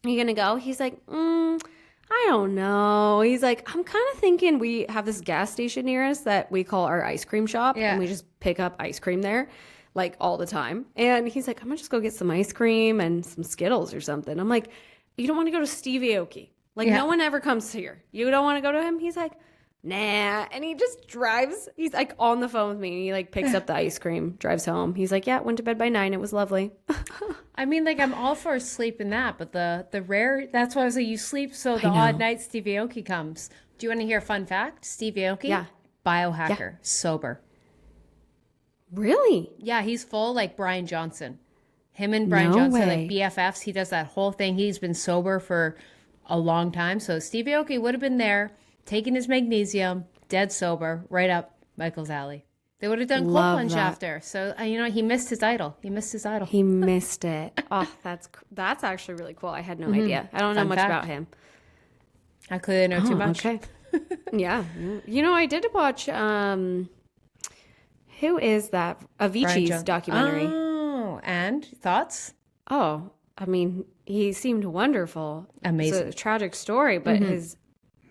Are you going to go? He's like, I don't know. He's like, I'm kind of thinking we have this gas station near us that we call our ice cream shop. Yeah. And we just pick up ice cream there, like, all the time. And he's like, I'm going to just go get some ice cream and some Skittles or something. I'm like, you don't want to go to Steve Aoki? Like, no one ever comes here. You don't want to go to him? He's like, nah. And he just drives. He's like on the phone with me. And he like picks up the ice cream, drives home. He's like, yeah, went to bed by 9. It was lovely. I mean, like, I'm all for sleep in that, but the rare, that's why I was like, you sleep, so the odd night Steve Aoki comes. Do you want to hear a fun fact? Steve Aoki? Yeah. Biohacker. Sober. Really? Yeah, he's full like Brian Johnson. Him and Brian No Johnson, way. like BFFs. He does that whole thing. He's been sober for a long time. So Steve Aoki would have been there, taking his magnesium, dead sober, right up Michael's alley. They would have done cold Love plunge that. after. So, he missed his idol. He missed it. Oh, that's actually really cool. I had no idea. I don't know Fun much fact. about him. I clearly know too much. Okay. Yeah. I did watch, who is that? Avicii's documentary. Oh, and thoughts? Oh, I mean, he seemed wonderful. Amazing. It's a tragic story, but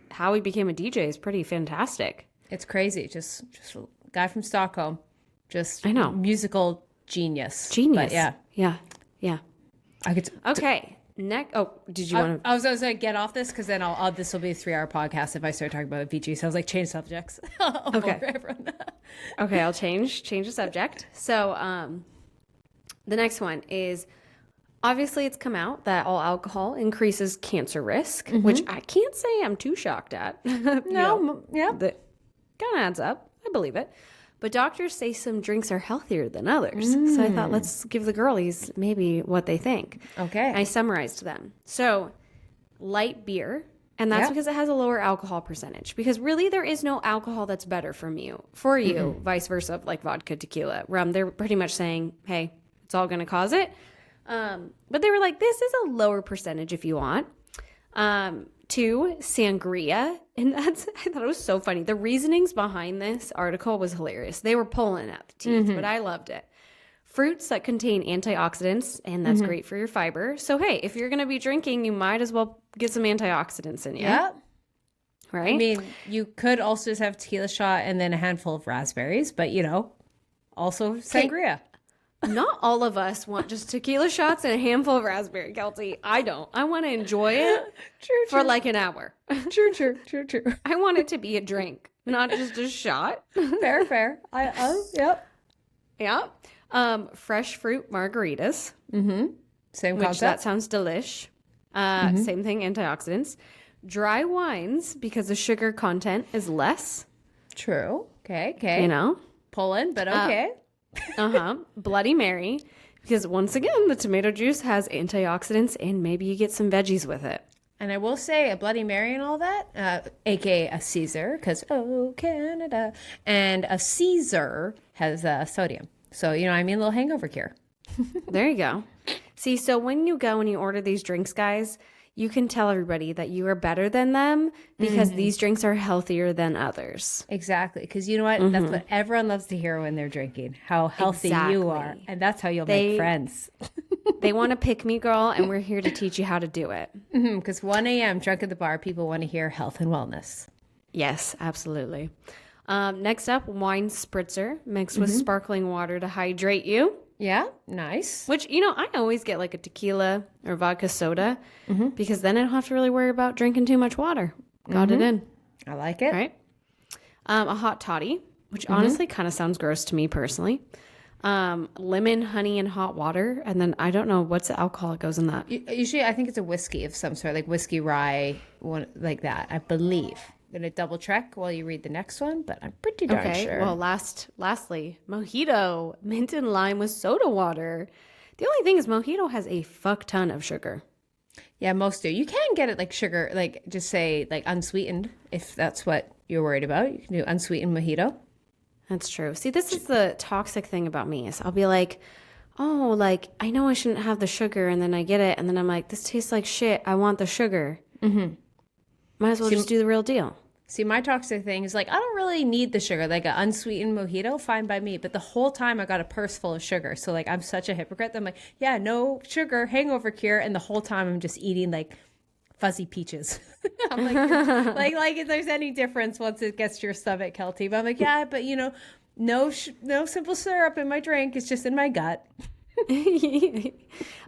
how he became a DJ is pretty fantastic. It's crazy. Just guy from Stockholm. Just I know. Musical genius. Genius. But yeah. Yeah. I could. Okay. Next. Oh, did you want to? I was going to get off this because then this will be a 3-hour podcast if I start talking about VG. So I was like, change subjects. Okay. Okay, I'll change the subject. So, the next one is obviously it's come out that all alcohol increases cancer risk, which I can't say I'm too shocked at. No, yeah, that kind of adds up. I believe it. But doctors say some drinks are healthier than others. So I thought, let's give the girlies maybe what they think. Okay. I summarized them. So light beer, and that's because it has a lower alcohol percentage. Because really there is no alcohol that's better for you, vice versa, like vodka, tequila, rum. They're pretty much saying, hey, it's all going to cause it. But they were like, this is a lower percentage if you want. 2, sangria. And I thought it was so funny. The reasonings behind this article was hilarious. They were pulling at the teeth, but I loved it. Fruits that contain antioxidants, and that's great for your fiber. So, hey, if you're going to be drinking, you might as well get some antioxidants in you. Yeah. Right? I mean, you could also just have a tequila shot and then a handful of raspberries, but, also sangria. Not all of us want just tequila shots and a handful of raspberry, Keltie. I don't. I want to enjoy it for like an hour. True. I want it to be a drink, not just a shot. Fair. Yep. Yeah. Fresh fruit margaritas. Same Which concept. that sounds delish. Same thing, antioxidants. Dry wines, because the sugar content is less. True. Okay. Pulling, but okay. Bloody Mary, because once again, the tomato juice has antioxidants, and maybe you get some veggies with it. And I will say a Bloody Mary and all that, aka a Caesar, because Canada, and a Caesar has sodium. So, a little hangover cure. There you go. See, so when you go and you order these drinks, guys, you can tell everybody that you are better than them because these drinks are healthier than others. Exactly. Because you know what? That's what everyone loves to hear when they're drinking, how healthy you are. And that's how you'll make friends. They want to pick me, girl, and we're here to teach you how to do it. Because 1 a.m. drunk at the bar, people want to hear health and wellness. Yes, absolutely. Next up, wine spritzer mixed with sparkling water to hydrate you. Yeah, nice. Which, I always get like a tequila or vodka soda because then I don't have to really worry about drinking too much water. Got it in. I like it. Right? A hot toddy, which honestly kind of sounds gross to me personally. Lemon, honey, and hot water. And then I don't know what's the alcohol that goes in that. Usually I think it's a whiskey of some sort, like whiskey rye, one like that, I believe. I'm going to double check while you read the next one, but I'm pretty darn sure. Well, lastly, mojito, mint and lime with soda water. The only thing is mojito has a fuck ton of sugar. Yeah, most do. You can get it like sugar, like just say like unsweetened, if that's what you're worried about. You can do unsweetened mojito. That's true. See, this is the toxic thing about me is I'll be like, oh, like I know I shouldn't have the sugar, and then I get it, and then I'm like, this tastes like shit. I want the sugar. Might as well just do the real deal. See, my toxic thing is like, I don't really need the sugar. Like an unsweetened mojito, fine by me. But the whole time I got a purse full of sugar. So like, I'm such a hypocrite. I'm like, yeah, no sugar, hangover cure. And the whole time I'm just eating like fuzzy peaches. I'm like if there's any difference once it gets to your stomach, Keltie. But I'm like, yeah, but no simple syrup in my drink. It's just in my gut. But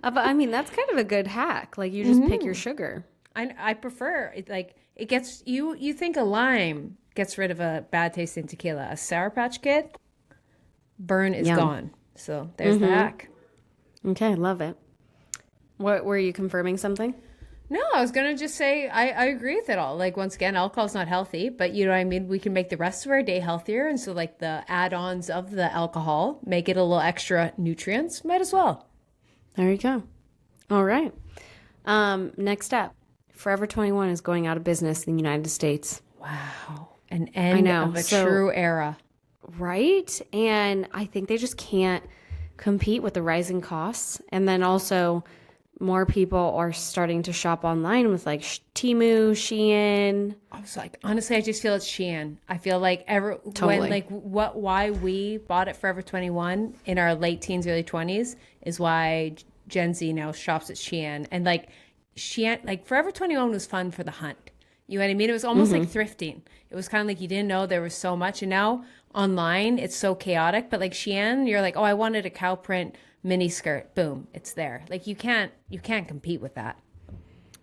I mean, that's kind of a good hack. Like you just pick your sugar. I prefer it. Like it gets you think a lime gets rid of a bad tasting tequila. A Sour Patch Kid burn is gone. So there's the hack. Okay, love it. What were you confirming something? No, I was gonna just say I agree with it all. Like once again, alcohol's not healthy, but you know what I mean. We can make the rest of our day healthier, and so like the add-ons of the alcohol make it a little extra nutrients. Might as well. There you go. All right. Next up. Forever 21 is going out of business in the United States. Wow. An end of a true era. Right? And I think they just can't compete with the rising costs. And then also more people are starting to shop online with like Temu, Shein. I was like, honestly, I just feel it's Shein. I feel like why we bought it Forever 21 in our late teens, early 20s is why Gen Z now shops at Shein. And like, Shein, like Forever 21 was fun for the hunt. You know what I mean? It was almost like thrifting. It was kind of like you didn't know there was so much. And now online, it's so chaotic. But like Shein, you're like, oh, I wanted a cow print mini skirt. Boom, it's there. Like you can't compete with that.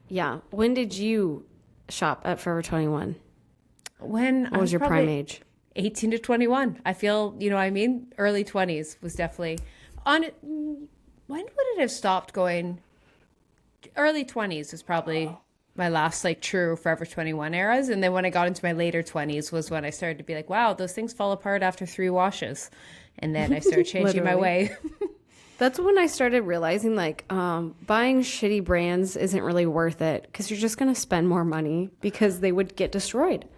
Yeah. When did you shop at Forever 21? What was your prime age? 18 to 21. I feel, you know what I mean? Early 20s was definitely on it. When would it have stopped going? Early 20s was probably my last like true Forever 21 eras. And then when I got into my later 20s was when I started to be like, wow, those things fall apart after 3 washes. And then I started changing my way. That's when I started realizing like buying shitty brands isn't really worth it because you're just going to spend more money because they would get destroyed.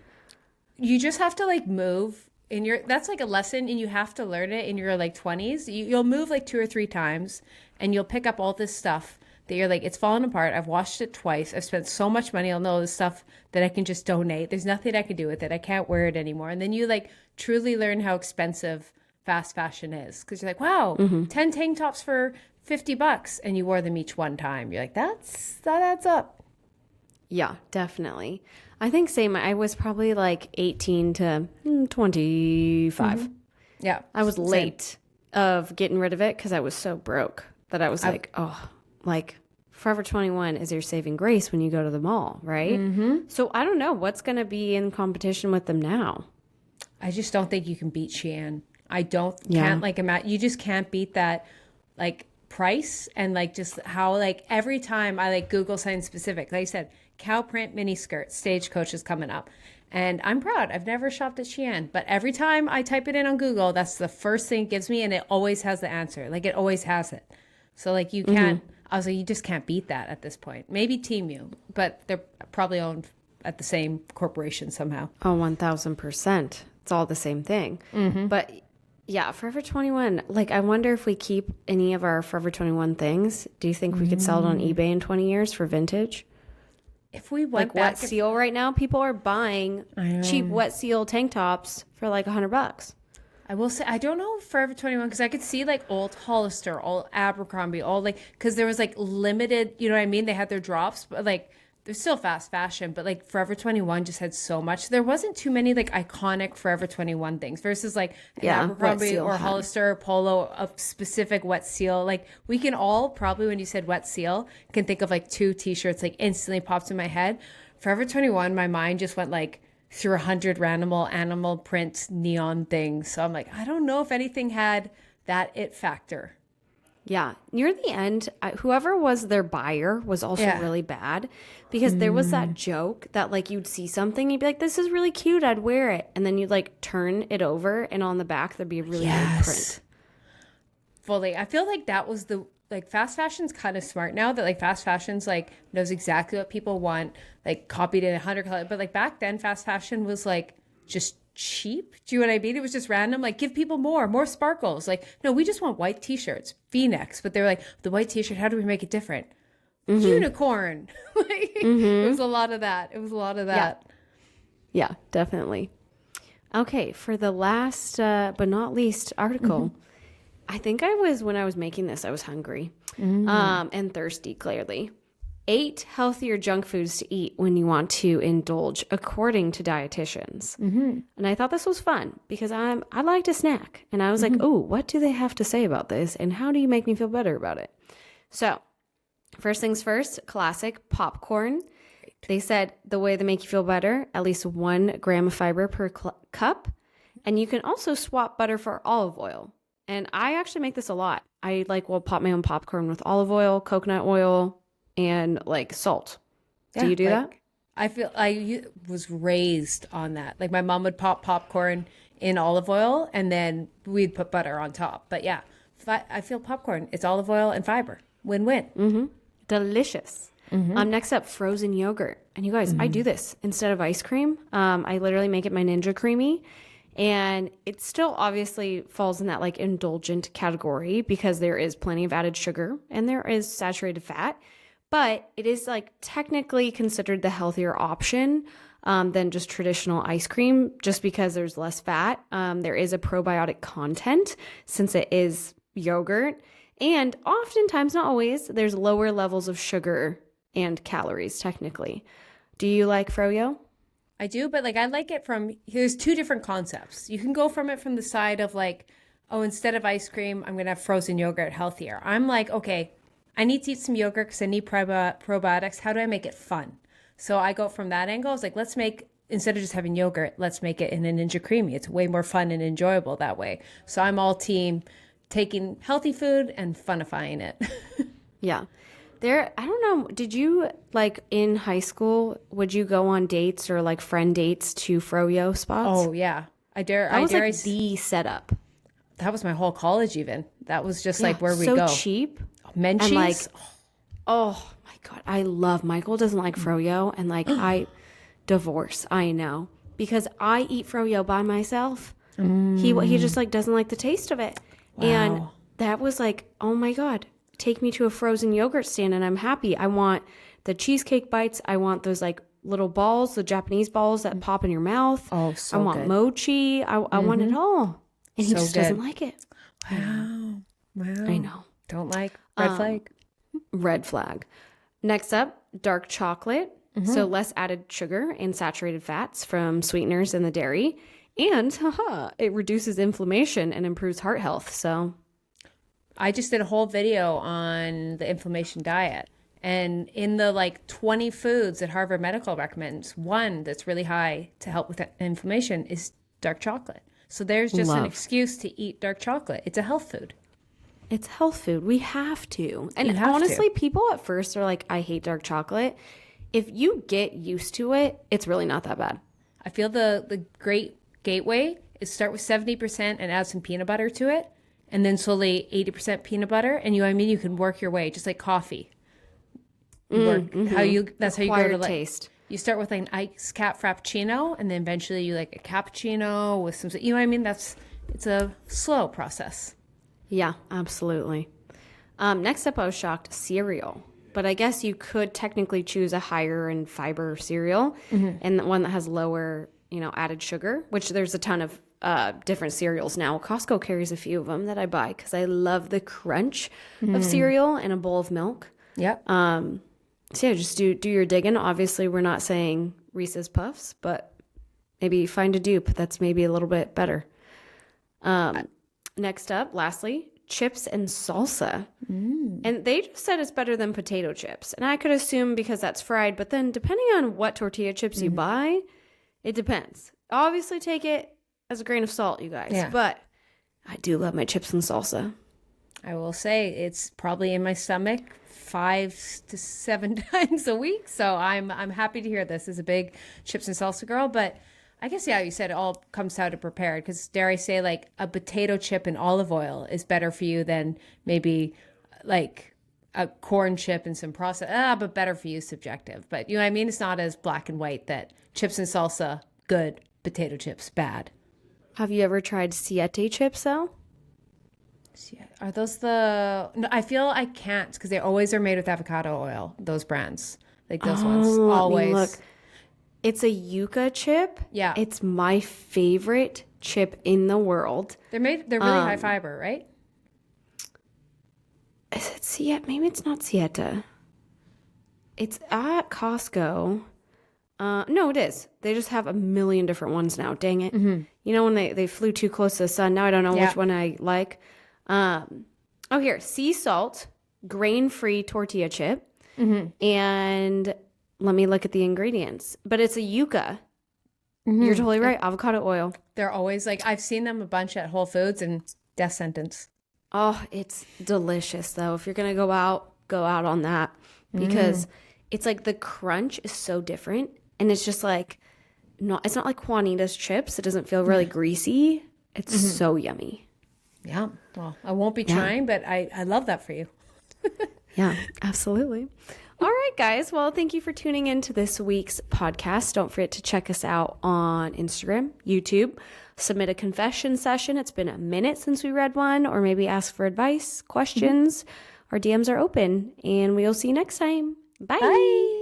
You just have to like move in your, that's like a lesson and you have to learn it in your like 20s. You'll move like 2 or 3 times and you'll pick up all this stuff that you're like, it's fallen apart. I've washed it twice. I've spent so much money on all this stuff that I can just donate. There's nothing I can do with it. I can't wear it anymore. And then you like truly learn how expensive fast fashion is because you're like, wow, 10 tank tops for $50 and you wore them each one time. You're like, that adds up. Yeah, definitely. I think same. I was probably like 18 to 25. Yeah. I was late of getting rid of it because I was so broke that I was like, oh, like Forever 21 is your saving grace when you go to the mall, right? So I don't know what's going to be in competition with them now. I just don't think you can beat Shein. Can't like imagine. You just can't beat that like price and like just how like every time I like Google something specific, like I said, cow print mini skirt, Stagecoach is coming up. And I'm proud. I've never shopped at Shein, but every time I type it in on Google, that's the first thing it gives me and it always has the answer. Like it always has it. So like you can't, I was like, you just can't beat that at this point. Maybe Temu, but they're probably owned at the same corporation somehow. Oh, 1000%. It's all the same thing. But yeah, Forever 21, like I wonder if we keep any of our Forever 21 things. Do you think we could sell it on eBay in 20 years for vintage? If we went like Wet Seal right now, people are buying cheap Wet Seal tank tops for like $100. I will say, I don't know Forever 21 because I could see like old Hollister, old Abercrombie, all like, because there was like limited, you know what I mean? They had their drops, but like they're still fast fashion, but like Forever 21 just had so much. There wasn't too many like iconic Forever 21 things versus like an Abercrombie or Hollister, Polo, a specific Wet Seal. Like we can all probably, when you said Wet Seal, can think of like 2 t-shirts like instantly popped in my head. Forever 21, my mind just went like through 100 random animal print neon things. So I'm like, I don't know if anything had that it factor. Yeah. Near the end, whoever was their buyer was also really bad because there was that joke that like you'd see something, you'd be like, this is really cute, I'd wear it. And then you'd like turn it over and on the back, there'd be a really good print. Fully. I feel like that was the, like fast fashion's kind of smart now that like fast fashion's like knows exactly what people want, like copied in 100 colors. But like back then, fast fashion was like just cheap. Do you know what I mean? It was just random. Like give people more sparkles. Like, no, we just want white t-shirts, V-necks. But they're like, the white t-shirt, how do we make it different? Unicorn. Like, it was a lot of that. Yeah, definitely. Okay, for the last but not least article, I think when I was making this, I was hungry and thirsty, clearly. 8 healthier junk foods to eat when you want to indulge, according to dietitians. And I thought this was fun because I like to snack. And I was like, oh, what do they have to say about this? And how do you make me feel better about it? So first things first, classic popcorn. They said the way they make you feel better, at least 1 gram of fiber per cup. And you can also swap butter for olive oil. And I actually make this a lot. I will pop my own popcorn with olive oil, coconut oil, and like salt. Do you do that? I feel I was raised on that. Like my mom would pop popcorn in olive oil and then we'd put butter on top. But yeah, I feel popcorn. It's olive oil and fiber. Win-win. Delicious. Next up, frozen yogurt. And you guys, I do this instead of ice cream. I literally make it my Ninja Creamy. And it still obviously falls in that like indulgent category because there is plenty of added sugar and there is saturated fat. But it is like technically considered the healthier option than just traditional ice cream just because there's less fat. There is a probiotic content since it is yogurt. And oftentimes, not always, there's lower levels of sugar and calories technically. Do you like froyo? I do, but like I like it from, there's two different concepts. You can go from it from the side of like, oh, instead of ice cream, I'm going to have frozen yogurt, healthier. I'm like, okay, I need to eat some yogurt because I need probiotics. How do I make it fun? So I go from that angle. I was like, let's make, instead of just having yogurt, let's make it in a Ninja Creamy. It's way more fun and enjoyable that way. So I'm all team taking healthy food and funifying it. Yeah. I don't know, did you, like, in high school, would you go on dates or, like, friend dates to froyo spots? Oh, yeah. That was like the setup. That was my whole college even. That was just like where we so go. So cheap. Menchie's. And, like, oh, my God. I love, Michael doesn't like froyo. And, like, divorce, I know. Because I eat froyo by myself. He just, like, doesn't like the taste of it. Wow. And that was like, oh, my God. Take me to a frozen yogurt stand and I'm happy. I want the cheesecake bites. I want those like little balls, the Japanese balls that pop in your mouth. Oh, so I want good. Mochi. I want it all. And he just doesn't like it. Wow. I know. Don't like. Red flag. Red flag. Next up, dark chocolate. So less added sugar and saturated fats from sweeteners in the dairy. And it reduces inflammation and improves heart health. So I just did a whole video on the inflammation diet. And in the like 20 foods that Harvard Medical recommends, one that's really high to help with inflammation is dark chocolate. So there's just an excuse to eat dark chocolate. It's a health food. It's health food. We have to. And honestly, people at first are like, I hate dark chocolate. If you get used to it, it's really not that bad. I feel the great gateway is start with 70% and add some peanut butter to it. And then slowly 80% peanut butter. And you can work your way, just like coffee. That's how you go to like, taste. You start with like an iced cap frappuccino. And then eventually you like a cappuccino with some, it's a slow process. Yeah, absolutely. Next up, I was shocked, cereal. But I guess you could technically choose a higher in fiber cereal and one that has lower, added sugar, which there's a ton of different cereals now. Costco carries a few of them that I buy because I love the crunch of cereal and a bowl of milk. Yep. So yeah, just do your digging. Obviously, we're not saying Reese's Puffs, but maybe find a dupe that's maybe a little bit better. Next up, lastly, chips and salsa. And they just said it's better than potato chips. And I could assume because that's fried, but then depending on what tortilla chips you buy, it depends. Obviously, take it as a grain of salt, you guys. Yeah. But I do love my chips and salsa. I will say it's probably in my stomach 5 to 7 times a week. So I'm happy to hear this as a big chips and salsa girl. But I guess, yeah, you said it all comes down to prepared. Because dare I say, like a potato chip in olive oil is better for you than maybe like a corn chip and some processed. But better for you is subjective. But you know what I mean? It's not as black and white that chips and salsa, good, potato chips, bad. Have you ever tried Siete chips, though? Are those the... No, I feel I can't because they always are made with avocado oil, those brands. Like those ones, always. Look. It's a yuca chip. Yeah. It's my favorite chip in the world. They're really high fiber, right? Is it Siete? Maybe it's not Siete. It's at Costco. No, it is. They just have a million different ones now. Dang it. You know when they flew too close to the sun? Now I don't know which one I like. Here. Sea salt, grain-free tortilla chip. And let me look at the ingredients. But it's a yuca. You're totally right. Avocado oil. They're always like, I've seen them a bunch at Whole Foods and death sentence. Oh, it's delicious, though. If you're going to go out on that. Because it's like the crunch is so different. And it's just like, it's not like Juanita's chips. It doesn't feel really greasy. It's so yummy. Yeah. Well, I won't be trying, but I love that for you. Yeah, absolutely. All right, guys. Well, thank you for tuning in to this week's podcast. Don't forget to check us out on Instagram, YouTube. Submit a confession session. It's been a minute since we read one, or maybe ask for advice, questions. Our DMs are open, and we'll see you next time. Bye. Bye.